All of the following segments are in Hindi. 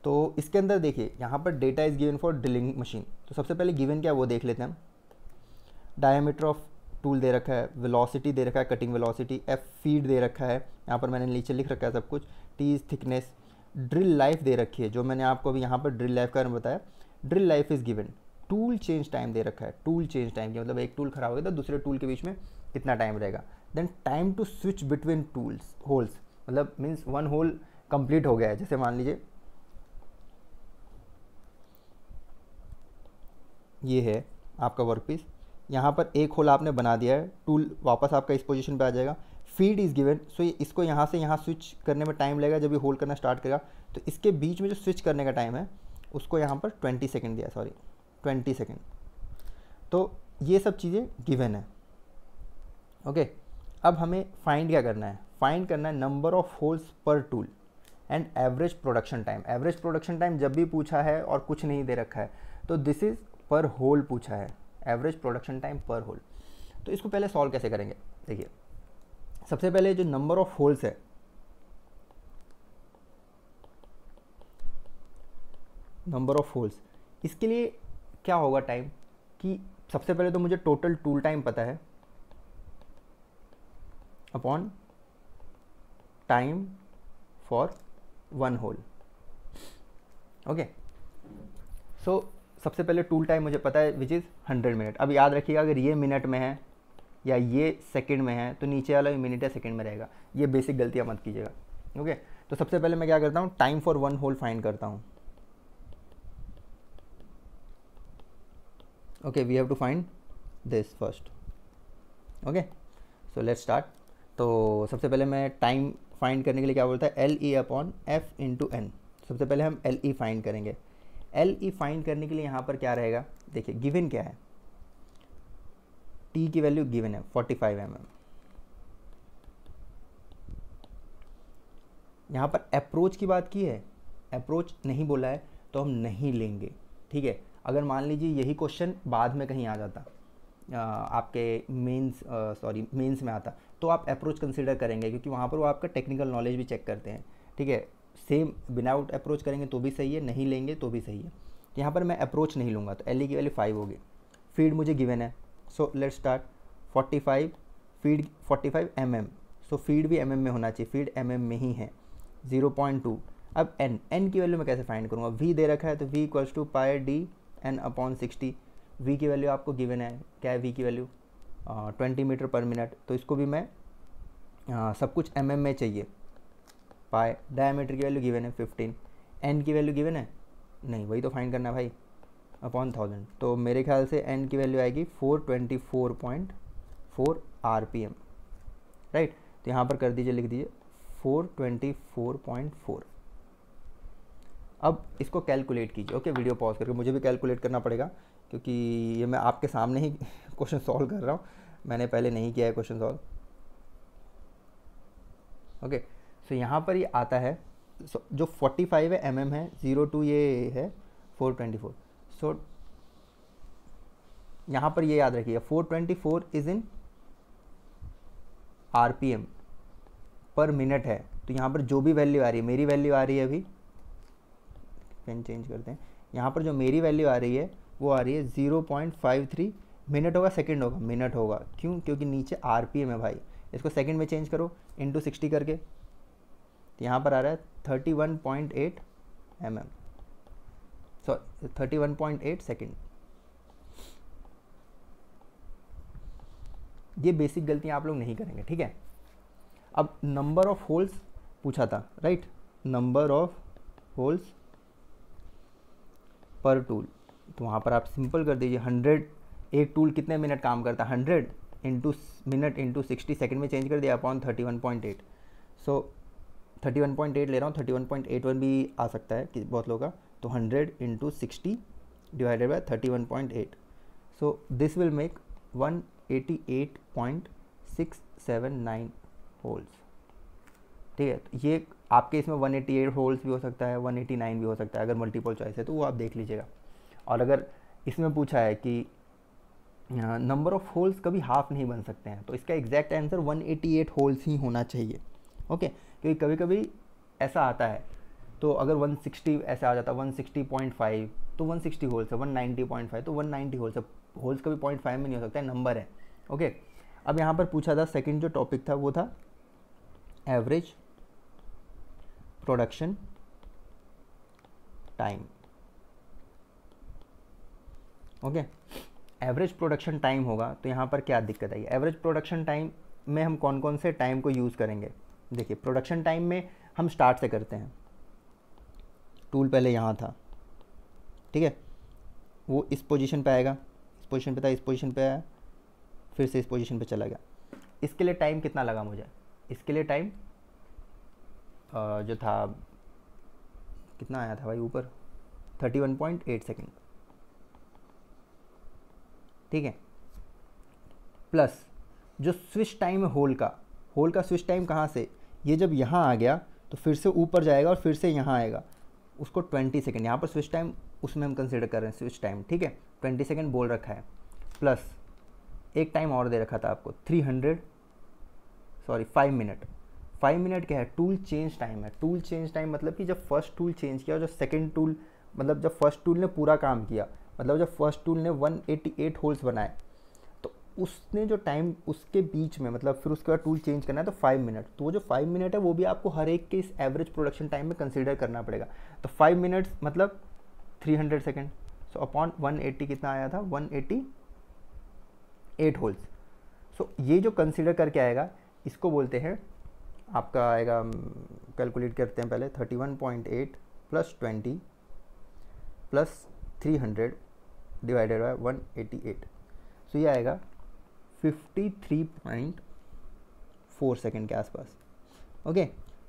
तो इसके अंदर देखिए यहाँ पर data is given for drilling machine. तो सबसे पहले गिवन क्या है वो देख लेते हैं हम। डायमीटर ऑफ टूल दे रखा है, वेलोसिटी दे रखा है, कटिंग वेलोसिटी, एफ फीड दे रखा है, यहाँ पर मैंने नीचे लिख रखा है सब कुछ, t is thickness, drill life दे रखी है, जो मैंने आपको अभी यहाँ पर ड्रिल लाइफ का बारे में बताया, drill life is given, tool change time दे रखा है, टूल चेंज टाइम की मतलब एक टूल खराब हो गया तो दूसरे टूल के बीच में कितना टाइम रहेगा, then time to switch between tools holes, मतलब मीन्स वन होल कंप्लीट हो गया है, जैसे मान लीजिए ये है आपका वर्क पीस, यहाँ पर एक होल आपने बना दिया है, टूल वापस आपका इस पोजीशन पे आ जाएगा, फीड इज़ गिवन, सो ये इसको यहाँ से यहाँ स्विच करने में टाइम लगेगा, जब ये होल्ड करना स्टार्ट करेगा तो इसके बीच में जो स्विच करने का टाइम है उसको यहाँ पर 20 सेकेंड दिया, सॉरी 20 सेकेंड। तो ये सब चीज़ें गिवन है। ओके, अब हमें फाइंड क्या करना है, फाइंड करना है नंबर ऑफ होल्स पर tool and average production time. Average production time जब भी पूछा है और कुछ नहीं दे रखा है तो दिस इज़ पर होल पूछा है, एवरेज प्रोडक्शन टाइम पर होल। तो इसको पहले सॉल्व कैसे करेंगे, देखिए सबसे पहले जो नंबर ऑफ होल्स है, नंबर ऑफ होल्स, इसके लिए क्या होगा टाइम कि सबसे पहले तो मुझे टोटल टूल टाइम पता है upon time for one hole. Okay, so सबसे पहले टूल टाइम मुझे पता है विच इज़ 100 मिनट। अब याद रखिएगा अगर ये मिनट में है या ये सेकंड में है तो नीचे वाला मिनट या सेकंड में रहेगा, ये बेसिक गलतियाँ मत कीजिएगा। ओके, तो सबसे पहले मैं क्या करता हूँ, time for one hole find करता हूँ। Okay, we have to find this first. Okay, so let's start. तो सबसे पहले मैं टाइम फाइंड करने के लिए क्या बोलता है, L E upon F into N. सबसे पहले हम एल ई फाइंड करेंगे। एल ई फाइंड करने के लिए यहाँ पर क्या रहेगा, देखिए गिवन क्या है, टी की वैल्यू गिवन है 45 mm। यहाँ पर अप्रोच की बात की है, अप्रोच नहीं बोला है तो हम नहीं लेंगे, ठीक है। अगर मान लीजिए यही क्वेश्चन बाद में कहीं आ जाता, आपके मेंस में आता, तो आप अप्रोच कंसिडर करेंगे क्योंकि वहाँ पर वो आपका टेक्निकल नॉलेज भी चेक करते हैं, ठीक है। सेम विदाउट अप्रोच करेंगे तो भी सही है, नहीं लेंगे तो भी सही है। यहाँ पर मैं अप्रोच नहीं लूँगा तो एल ई की वैल्यू 5 होगी। फीड मुझे गिवन है, सो let's start. 45 feed 45 mm, so feed भी mm में होना चाहिए, फीड mm में ही है। 0.2। अब n की वैल्यू मैं कैसे फाइंड करूँगा, v दे रखा है तो v equals to pi D N upon 60। v की वैल्यू आपको गिवन है, क्या है v की वैल्यू 20 मीटर पर मिनट, तो इसको भी मैं सब कुछ mm में चाहिए। पाई डायमीटर की वैल्यू गिवन है 15, n की वैल्यू गिवन है नहीं, वही तो फाइंड करना है भाई, अपॉन 1000। तो मेरे ख्याल से n की वैल्यू आएगी 424.4 RPM, राइट। तो यहाँ पर कर दीजिए, लिख दीजिए 424.4। अब इसको कैलकुलेट कीजिए। ओके, वीडियो पॉज करके, मुझे भी कैलकुलेट करना पड़ेगा क्योंकि ये मैं आपके सामने ही क्वेश्चन सॉल्व कर रहा हूँ, मैंने पहले नहीं किया है क्वेश्चन सॉल्व। ओके, सो यहाँ पर ये आता है, जो 45 है mm है, 02 ये है 424। सो यहाँ पर ये याद रखिएगा 424 इज इन RPM पर मिनट है। तो यहाँ पर जो भी वैल्यू आ रही है, मेरी वैल्यू आ रही है, अभी पेन चेंज करते हैं, यहाँ पर जो मेरी वैल्यू आ रही है वो आ रही है 0.53 मिनट होगा, सेकंड होगा, मिनट होगा, क्यों, क्योंकि नीचे RPM है भाई। इसको सेकंड में चेंज करो इंटू 60 करके, तो यहाँ पर आ रहा है 31.8 mm, सॉरी 31.8 सेकेंड। ये बेसिक गलतियाँ आप लोग नहीं करेंगे, ठीक है। अब नंबर ऑफ होल्स पूछा था, राइट, नंबर ऑफ होल्स पर टूल, तो वहाँ पर आप सिंपल कर दीजिए 100, एक टूल कितने मिनट काम करता है, 100 इंटू मिनट इंटू 60 सेकेंड में चेंज कर दिया अपॉन 31.8। सो 31.8 ले रहा हूँ, 31.81 भी आ सकता है कि बहुत लोगों का, तो 100 into 60 divided by 31.8, so this will make 188.679 holes, ठीक है। तो ये आपके इसमें 188 होल्स भी हो सकता है, 189 भी हो सकता है, अगर मल्टीपल चॉइस है तो वो आप देख लीजिएगा। और अगर इसमें पूछा है कि नंबर ऑफ होल्स कभी हाफ नहीं बन सकते हैं, तो इसका एग्जैक्ट आंसर 188 होल्स ही होना चाहिए। ओके, क्योंकि कभी कभी ऐसा आता है तो अगर 160 ऐसे आ जाता 160.5 तो 160 होल्स है, 190.5 तो 190 होल्स है, होल्स कभी 0.5 में नहीं हो सकता है, नंबर है। ओके, अब यहाँ पर पूछा था सेकंड जो टॉपिक था वो था average production time. Okay, average production time होगा तो यहाँ पर क्या दिक्कत आई? एवरेज प्रोडक्शन टाइम में हम कौन कौन से टाइम को यूज़ करेंगे? देखिए, प्रोडक्शन टाइम में हम स्टार्ट से करते हैं। टूल पहले यहाँ था, ठीक है, वो इस पोजीशन पे आएगा, इस पोजीशन पे था, इस पोजीशन पे आया, फिर से इस पोजीशन पे चला गया। इसके लिए टाइम कितना लगा मुझे? इसके लिए टाइम जो था कितना आया था भाई ऊपर, 31.8 सेकेंड, ठीक है। प्लस जो स्विच टाइम है होल का स्विच टाइम कहाँ से, ये जब यहाँ आ गया तो फिर से ऊपर जाएगा और फिर से यहाँ आएगा, उसको 20 सेकेंड, यहाँ पर स्विच टाइम उसमें हम कंसिडर कर रहे हैं स्विच टाइम, ठीक है, 20 सेकेंड बोल रखा है। प्लस एक टाइम और दे रखा था आपको 5 मिनट। 5 मिनट क्या है? टूल चेंज टाइम है। टूल चेंज टाइम मतलब कि जब फर्स्ट टूल चेंज किया और जो सेकंड टूल, मतलब जब फर्स्ट टूल ने पूरा काम किया, मतलब जब फर्स्ट टूल ने 188 होल्स बनाए तो उसने जो टाइम उसके बीच में, मतलब फिर उसके बाद टूल चेंज करना है तो 5 मिनट, तो वो जो 5 मिनट है वो भी आपको हर एक के इस एवरेज प्रोडक्शन टाइम में कंसिडर करना पड़ेगा। तो 5 मिनट्स मतलब 300 सेकेंड, सो अपॉन 180 कितना आया था? 188 होल्स। सो ये जो कंसिडर करके आएगा इसको बोलते हैं, आपका आएगा, कैलकुलेट करते हैं पहले, 31.8 प्लस 20 प्लस 300 डिवाइडेड बाय 188, सो ये आएगा 53.4 सेकेंड के आसपास। ओके,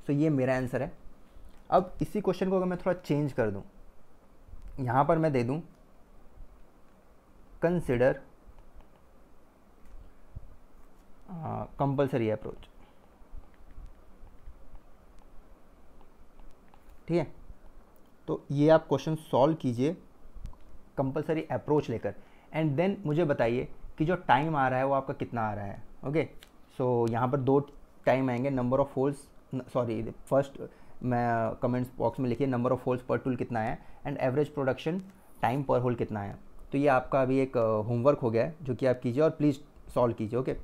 सो ये मेरा आंसर है। अब इसी क्वेश्चन को अगर मैं थोड़ा चेंज कर दूं, यहाँ पर मैं दे दूं कंसिडर कंपल्सरी अप्रोच, ठीक है। तो ये आप क्वेश्चन सॉल्व कीजिए कंपल्सरी अप्रोच लेकर, एंड देन मुझे बताइए कि जो टाइम आ रहा है वो आपका कितना आ रहा है। ओके, सो यहाँ पर 2 टाइम आएंगे, number of holes, sorry first मैं कमेंट्स बॉक्स में लिखिए नंबर ऑफ होल्स पर टूल कितना है एंड एवरेज प्रोडक्शन टाइम पर होल कितना है। तो ये आपका अभी एक होमवर्क हो गया है जो कि आप कीजिए और प्लीज़ सॉल्व कीजिए। ओके,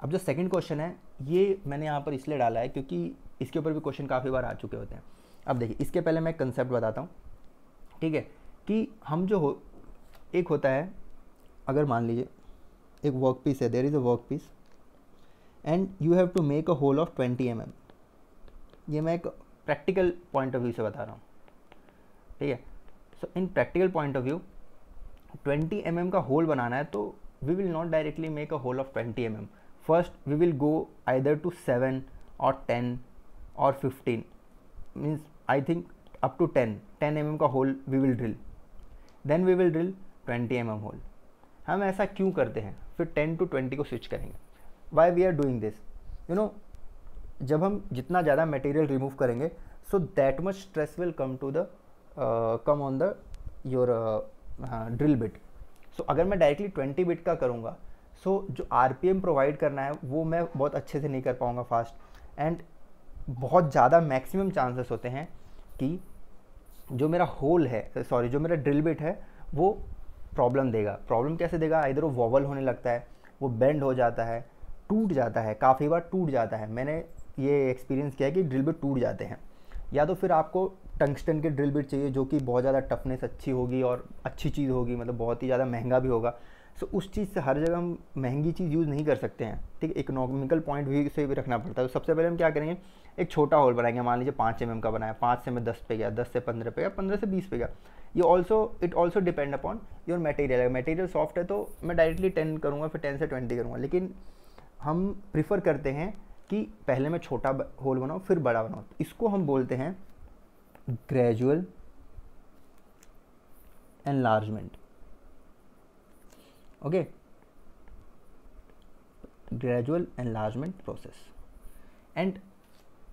अब जो सेकंड क्वेश्चन है ये मैंने यहाँ पर इसलिए डाला है क्योंकि इसके ऊपर भी क्वेश्चन काफ़ी बार आ चुके होते हैं। अब देखिए, इसके पहले मैं कंसेप्ट बताता हूँ, ठीक है, कि हम जो एक होता है, अगर मान लीजिए एक वर्क पीस है, there is a work piece and you have to make a hole of 20 mm। ये मैं एक प्रैक्टिकल पॉइंट ऑफ व्यू से बता रहा हूँ, ठीक है। So in practical point of view 20 mm का होल बनाना है तो we will not directly make a hole of 20 mm। First we will go either to 7 और 10 और 15, means I think up to 10 mm का hole we will drill, then we will drill 20 mm hole. हम ऐसा क्यों करते हैं? फिर 10 to 20 को स्विच करेंगे। Why we are doing this? You know, जब हम जितना ज़्यादा मटेरियल रिमूव करेंगे so that much stress will come to the come on the your drill bit. So अगर मैं डायरेक्टली 20 बिट का करूँगा सो जो RPM प्रोवाइड करना है वो मैं बहुत अच्छे से नहीं कर पाऊँगा फास्ट, एंड बहुत ज़्यादा मैक्सिमम चांसेस होते हैं कि जो मेरा होल है, सॉरी जो मेरा ड्रिल बिट है वो प्रॉब्लम देगा। प्रॉब्लम कैसे देगा? इधर वो वॉवल होने लगता है, वो बेंड हो जाता है, टूट जाता है, काफ़ी बार टूट जाता है। मैंने ये एक्सपीरियंस किया है कि ड्रिल बिट टूट जाते हैं। या तो फिर आपको टंगस्टन के ड्रिल बिट चाहिए जो कि बहुत ज़्यादा टफनेस अच्छी होगी और अच्छी चीज़ होगी, मतलब बहुत ही ज़्यादा महंगा भी होगा। सो उस चीज़ से हर जगह हम महंगी चीज़ यूज़ नहीं कर सकते हैं, ठीक है, इकोनॉमिकल पॉइंट व्यू से भी रखना पड़ता है। तो सबसे पहले हम क्या करेंगे, एक छोटा होल बनाएंगे, मान लीजिए 5 mm का बनाया, 5 से मैं 10 पे गया, 10 से 15 पे गया, 15 से 20 पे गया। ये it also depend upon your material. अगर मटेरियल सॉफ्ट है तो मैं डायरेक्टली 10 करूँगा, फिर 10 से 20 करूँगा, लेकिन हम प्रीफर करते हैं कि पहले मैं छोटा होल बनाऊँ फिर बड़ा बनाऊँ। इसको हम बोलते हैं gradual enlargement. Okay, gradual enlargement process, and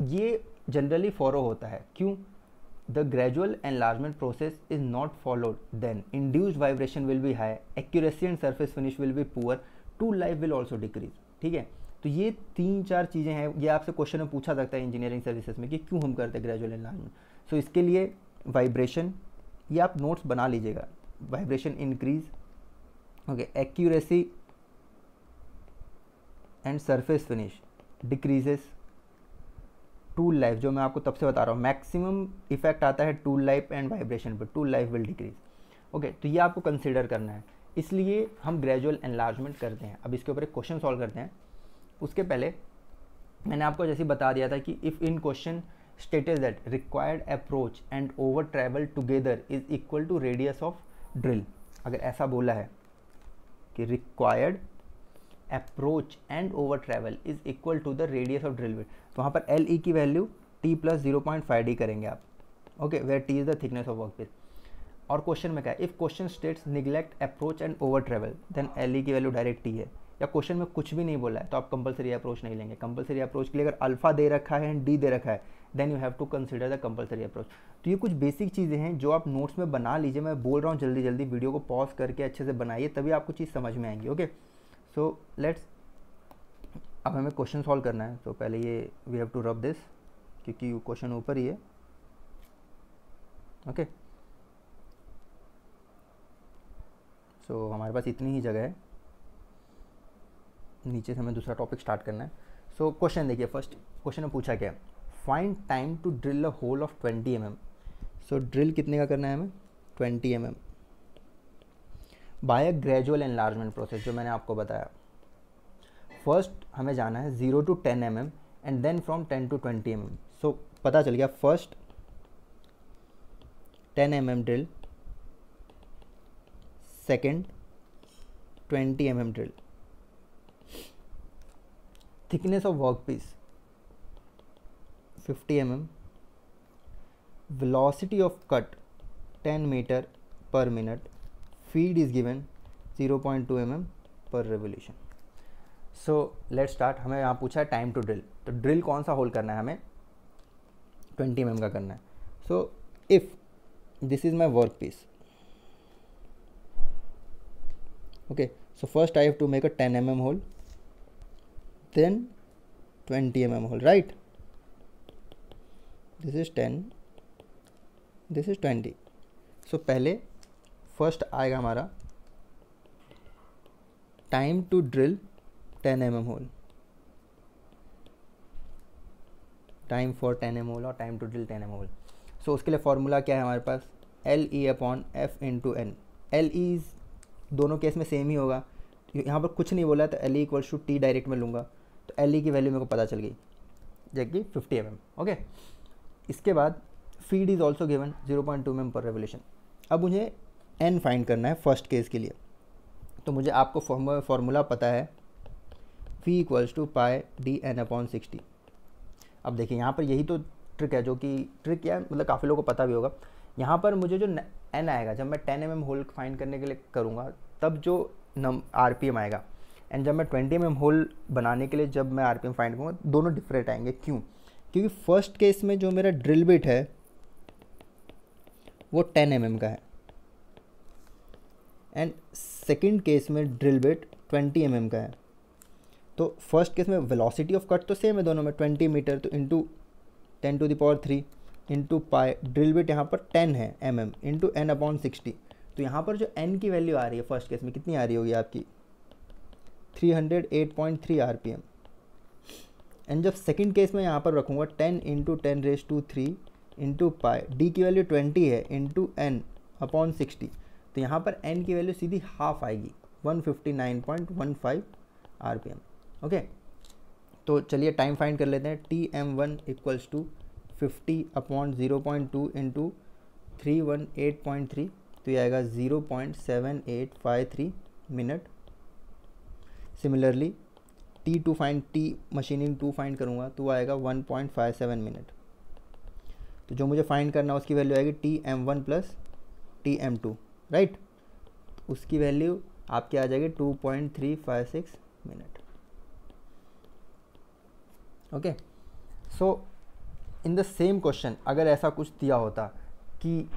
ये जनरली फॉलो होता है। क्यों? The gradual enlargement process is not followed, then induced vibration will be high, accuracy and surface finish will be poor, tool life will also decrease. ठीक है, तो ये 3-4 चीज़ें हैं। ये आपसे क्वेश्चन में पूछा सकता है इंजीनियरिंग सर्विसेज में कि क्यों हम करते हैं ग्रेजुअल एनलार्जमेंट। सो इसके लिए वाइब्रेशन, ये आप नोट्स बना लीजिएगा, vibration increase, okay, accuracy and surface finish decreases, tool life, जो मैं आपको तब से बता रहा हूँ, मैक्सिमम इफेक्ट आता है टूल लाइफ एंड वाइब्रेशन पे, tool life will decrease. Okay, तो ये आपको कंसिडर करना है, इसलिए हम ग्रेजुअल एनलार्जमेंट करते हैं। अब इसके ऊपर एक क्वेश्चन सॉल्व करते हैं। उसके पहले मैंने आपको जैसे बता दिया था कि if in question stated that required approach and over travel together is equal to radius of drill, अगर ऐसा बोला है कि required approach and over travel is equal to the radius of drill bit, तो वहाँ पर एल ई की वैल्यू टी प्लस 0.5 d करेंगे आप, okay, where T is the thickness of workpiece. और क्वेश्चन में क्या है, if question states neglect approach and over travel then L E की वैल्यू डायरेक्ट टी है, या क्वेश्चन में कुछ भी नहीं बोला है तो आप कंपलसरी अप्रोच नहीं लेंगे। कंपलसरी अप्रोच के लिए अगर अल्फा दे रखा है एंड डी दे रखा है then you have to consider the compulsory approach. तो ये कुछ बेसिक चीज़ें हैं जो आप नोट्स में बना लीजिए, मैं बोल रहा हूँ जल्दी जल्दी, वीडियो को पॉज करके अच्छे से बनाइए, तभी आपको चीज़ समझ में आएंगी। ओके, सो लेट्स, अब हमें क्वेश्चन सॉल्व करना है। तो पहले ये we have to rub this, क्योंकि क्वेश्चन ऊपर ही है। ओके, सो हमारे पास इतनी ही जगह है, नीचे से हमें दूसरा टॉपिक स्टार्ट करना है। सो क्वेश्चन देखिए, फर्स्ट क्वेश्चन में पूछा क्या, find time to drill a hole of 20 mm। So drill कितने का करना है हमें, 20 mm by a gradual enlargement process, जो मैंने आपको बताया। फर्स्ट हमें जाना है 0 to 10 mm and then from 10 to 20 mm। So पता चल गया, first 10 mm drill, second 20 mm drill, thickness of work piece 50 mm, velocity of cut 10 meter per minute, feed is given 0.2 mm per revolution। So let's start. हमें यहाँ पूछा है टाइम टू ड्रिल, तो ड्रिल कौन सा होल करना है हमें, 20 mm का करना है। So if this is my work piece, okay, so first I have to make a 10 mm hole, then 20 mm hole, right? This is 10, this is 20। So पहले फर्स्ट आएगा हमारा time to drill 10 mm hole, time for 10 mm hole और time to drill 10 mm hole। So उसके लिए फॉर्मूला क्या है हमारे पास, L E upon F into N. L E दोनों केस में सेम ही होगा, यहाँ पर कुछ नहीं बोला है, तो L E equals to T direct में लूँगा, तो एल ई की वैल्यू मेरे को पता चल गई, जबकि 50 mm। ओके, इसके बाद feed is also given 0.2 mm पर रेवोल्यूशन। अब मुझे एन फाइंड करना है फर्स्ट केस के लिए, तो मुझे आपको फॉर्मूला पता है, phi equals to pi D N upon 60। अब देखिए यहाँ पर यही तो ट्रिक है, जो कि ट्रिक क्या है, मतलब काफ़ी लोगों को पता भी होगा। यहाँ पर मुझे जो एन आएगा, जब मैं 10 mm होल फाइंड करने के लिए करूँगा तब जो RPM आएगा, एंड जब मैं 20 mm होल बनाने के लिए जब मैं RPM फाइंड करूँगा, दोनों डिफरेंट आएंगे। क्यों? क्योंकि फर्स्ट केस में जो मेरा ड्रिल बिट है वो 10 mm का है, एंड सेकंड केस में ड्रिल बिट 20 mm का है। तो फर्स्ट केस में वेलोसिटी ऑफ कट तो सेम है दोनों में, 20 मीटर, तो into 10⁻³ into pi, drill bit यहाँ पर 10 है mm इंटू n अपॉन 60। तो यहाँ पर जो n की वैल्यू आ रही है फर्स्ट केस में कितनी आ रही होगी आपकी, 308.3 RPM। एंड जब सेकंड केस में यहाँ पर रखूँगा 10 इंटू 10⁻³ इंटू पाई, डी की वैल्यू 20 है इंटू n अपॉन 60, तो यहाँ पर n की वैल्यू सीधी हाफ आएगी, 159.15 RPM। ओके, तो चलिए टाइम फाइंड कर लेते हैं। TM1 equals to 50 upon 0.2 into 318.3, तो ये आएगा 0.7853 minute. Similarly T2 find, T machining 2 find करूँगा तो आएगा 1.57 मिनट। तो जो मुझे फाइंड करना है उसकी वैल्यू आएगी TM1 प्लस TM2, राइट, उसकी वैल्यू आपकी आ जाएगी 2.356 minute. Okay, so in the same question अगर ऐसा कुछ दिया होता कि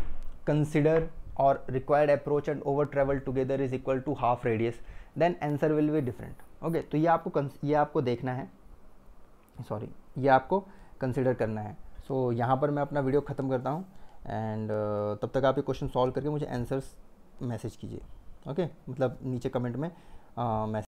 कंसिडर और required approach and over travel together is equal to half radius, then answer will be different. Okay, तो ये आपको देखना है, सॉरी, ये आपको कंसिडर करना है। सो यहाँ पर मैं अपना वीडियो ख़त्म करता हूँ एंड तब तक आप ये क्वेश्चन सॉल्व करके मुझे आंसर्स मैसेज कीजिए। ओके, मतलब नीचे कमेंट में मैसेज